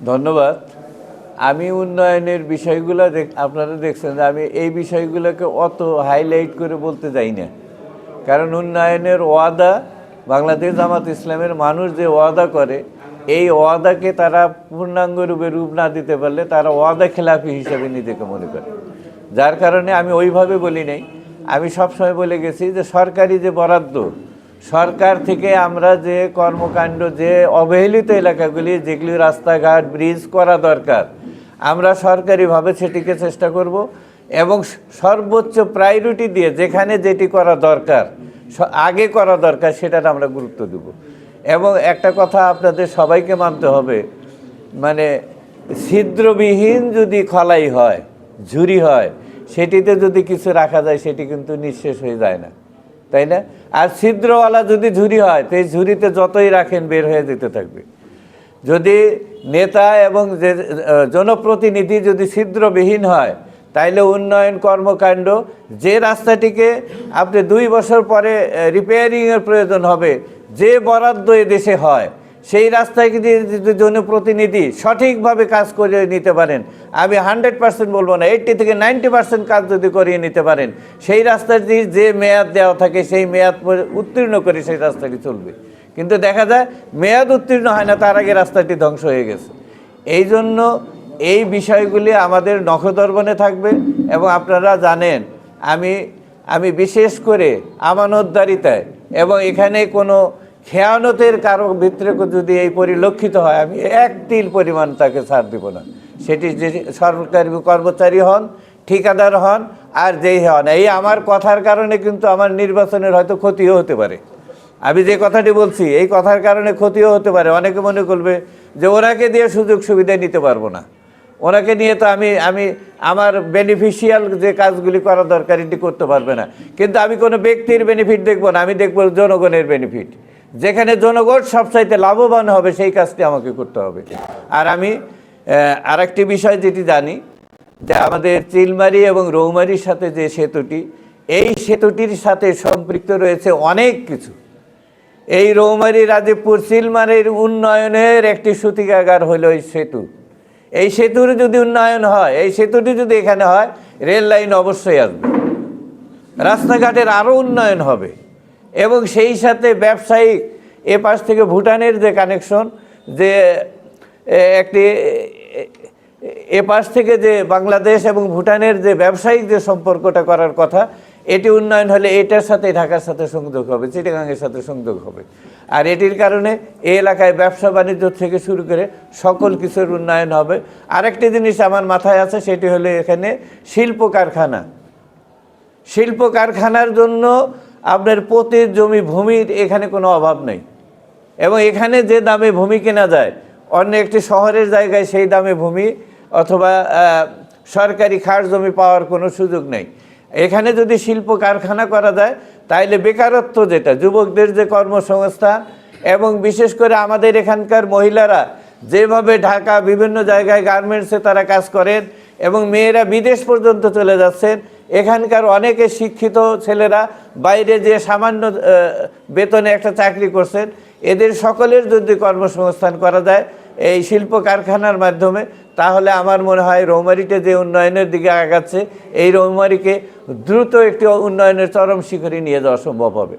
ধন্যবাদ। আমি উন্নয়নের বিষয়গুলো আপনারা দেখছেন যে আমি এই বিষয়গুলোকে অত হাইলাইট করে বলতে যাই না, কারণ উন্নয়নের ওয়াদা বাংলাদেশ জামাত ইসলামের মানুষ যে ওয়াদা করে, এই ওয়াদাকে তারা পূর্ণাঙ্গরূপে রূপ না দিতে পারলে তারা ওয়াদা খেলাফি হিসেবে নিজেকে মনে করে। যার কারণে আমি ওইভাবে বলি নাই। আমি সবসময় বলে গেছি যে সরকারি যে বরাদ্দ, সরকার থেকে আমরা যে কর্মকাণ্ড, যে অবহেলিত এলাকাগুলি যেগুলি রাস্তাঘাট ব্রিজ করা দরকার, আমরা সরকারিভাবে সেটিকে চেষ্টা করব এবং সর্বোচ্চ প্রায়োরিটি দিয়ে যেখানে যেটি করা দরকার, আগে করা দরকার, সেটার আমরা গুরুত্ব দেব। এবং একটা কথা আপনাদের সবাইকে মানতে হবে, মানে ছিদ্রবিহীন যদি খলাই হয়, ঝুরি হয়, সেটিতে যদি কিছু রাখা যায় সেটি কিন্তু নিঃশেষ হয়ে যায় না, তাই না? আর ছিদ্রওয়ালা যদি ঝুরি হয়, তো এই ঝুরিতে যতই রাখেন বের হয়ে যেতে থাকবে। যদি নেতা এবং যে জনপ্রতিনিধি যদি ছিদ্রবিহীন হয়, তাইলে উন্নয়ন কর্মকাণ্ড, যে রাস্তাটিকে আপনি 2 বছর পরে রিপেয়ারিংয়ের প্রয়োজন হবে, যে বরাদ্দ দেশে হয়, সেই রাস্তায় যদি জনপ্রতিনিধি সঠিকভাবে কাজ করে নিতে পারেন, আমি 100% বলবো না, 80 থেকে 90% কাজ যদি করিয়ে নিতে পারেন, সেই রাস্তাটি যে মেয়াদ দেওয়া থাকে সেই মেয়াদ উত্তীর্ণ করে সেই রাস্তাটি চলবে। কিন্তু দেখা যায় মেয়াদ উত্তীর্ণ হয় না, তার আগে রাস্তাটি ধ্বংস হয়ে গেছে। এই জন্য এই বিষয়গুলি আমাদের নখদর্পণে থাকবে। এবং আপনারা জানেন আমি বিশেষ করে আমানতদারিতায় এবং এখানে কোনো খেয়ানতের কারো ভিতরে যদি এই পরিলক্ষিত হয়, আমি 1 তিল পরিমাণ তাকে ছাড় দিব না। সেটি যে সরকারি কর্মচারী হন, ঠিকাদার হন, আর যেই হন। এই আমার কথার কারণে কিন্তু আমার নির্বাচনের হয়তো ক্ষতিও হতে পারে। আমি যে কথাটি বলছি এই কথার কারণে ক্ষতিও হতে পারে। অনেকে মনে করবে যে ওনাকে দিয়ে সুযোগ সুবিধা নিতে পারবো না, ওনাকে নিয়ে তো আমি আমার বেনিফিশিয়াল যে কাজগুলি করা দরকার এটি করতে পারবে না। কিন্তু আমি কোনো ব্যক্তির বেনিফিট দেখব না, আমি দেখব জনগণের বেনিফিট। যেখানে জনগণ সবচাইতে লাভবান হবে সেই কাজটি আমাকে করতে হবে। আর আমি আরেকটি বিষয় যেটি জানি, যে আমাদের চিলমারি এবং রৌমারির সাথে যে সেতুটি, এই সেতুটির সাথে সম্পৃক্ত রয়েছে অনেক কিছু। এই রৌমারি রাজীবপুর চিলমারির উন্নয়নের একটি সূতিকাগার হলো এই সেতু। এই সেতুর যদি উন্নয়ন হয়, এই সেতুটি যদি এখানে হয়, রেল লাইন অবশ্যই আসবে, রাস্তাঘাটের আরও উন্নয়ন হবে। এবং সেই সাথে ব্যবসায়িক এপাশ থেকে ভুটানের যে কানেকশন, যে একটি এপাশ থেকে যে বাংলাদেশ এবং ভুটানের যে ব্যবসায়িক যে সম্পর্কটা করার কথা, এটি উন্নয়ন হলে এটার সাথে ঢাকার সাথে সংযোগ হবে, চিটাগাংয়ের সাথে সংযোগ হবে। আর এটির কারণে এই এলাকায় ব্যবসা বাণিজ্য থেকে শুরু করে সকল কিছুর উন্নয়ন হবে। আরেকটি জিনিস আমার মাথায় আছে, সেটি হলো এখানে শিল্প কারখানা। শিল্প কারখানার জন্য আপনার প্রতি জমি ভূমির এখানে কোনো অভাব নেই। এবং এখানে যে দামে ভূমি কেনা যায়, অন্য একটি শহরের জায়গায় সেই দামে ভূমি অথবা সরকারি খাস জমি পাওয়ার কোনো সুযোগ নেই। এখানে যদি শিল্প কারখানা করা যায়, তাইলে বেকারত্ব, যেটা যুবকদের যে কর্মসংস্থান, এবং বিশেষ করে আমাদের এখানকার মহিলারা যেভাবে ঢাকা বিভিন্ন জায়গায় গার্মেন্টসে তারা কাজ করেন এবং মেয়েরা বিদেশ পর্যন্ত চলে যাচ্ছেন, এখানকার অনেকে শিক্ষিত ছেলেরা বাইরে যে সামান্য বেতনে একটা চাকরি করছেন, এদের সকলের যদি কর্মসংস্থান করা যায় এই শিল্প কারখানার মাধ্যমে, তাহলে আমার মনে হয় রৌমারীতে যে উন্নয়নের দিকে আগাচ্ছে, এই রৌমারীকে দ্রুত একটি উন্নয়নের চরম শিখরে নিয়ে যাওয়া সম্ভব হবে।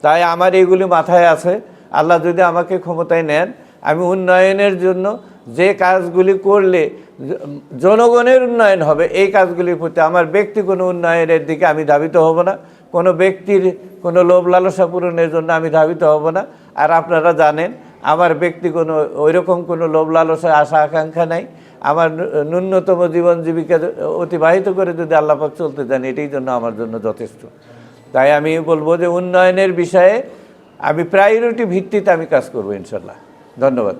তাই আমার এইগুলি মাথায় আছে। আল্লাহ যদি আমাকে ক্ষমতায় নেন, আমি উন্নয়নের জন্য যে কাজগুলি করলে জনগণের উন্নয়ন হবে, এই কাজগুলির প্রতি আমার ব্যক্তি কোনো উন্নয়নের দিকে আমি ধাবিত হব না, কোনো ব্যক্তির কোনো লোভ লালসা পূরণের জন্য আমি ধাবিত হব না। আর আপনারা জানেন আমার ব্যক্তি কোনো ওইরকম কোনো লোভ লালসা আশা আকাঙ্ক্ষা নাই। আমার ন্যূনতম জীবন জীবিকা অতিবাহিত করে যদি আল্লাহ পাক চলতে চান, এটাই জন্য আমার জন্য যথেষ্ট। তাই আমি বলবো যে উন্নয়নের বিষয়ে আমি প্রায়োরিটি ভিত্তিতে আমি কাজ করবো ইনশাল্লাহ। ধন্যবাদ।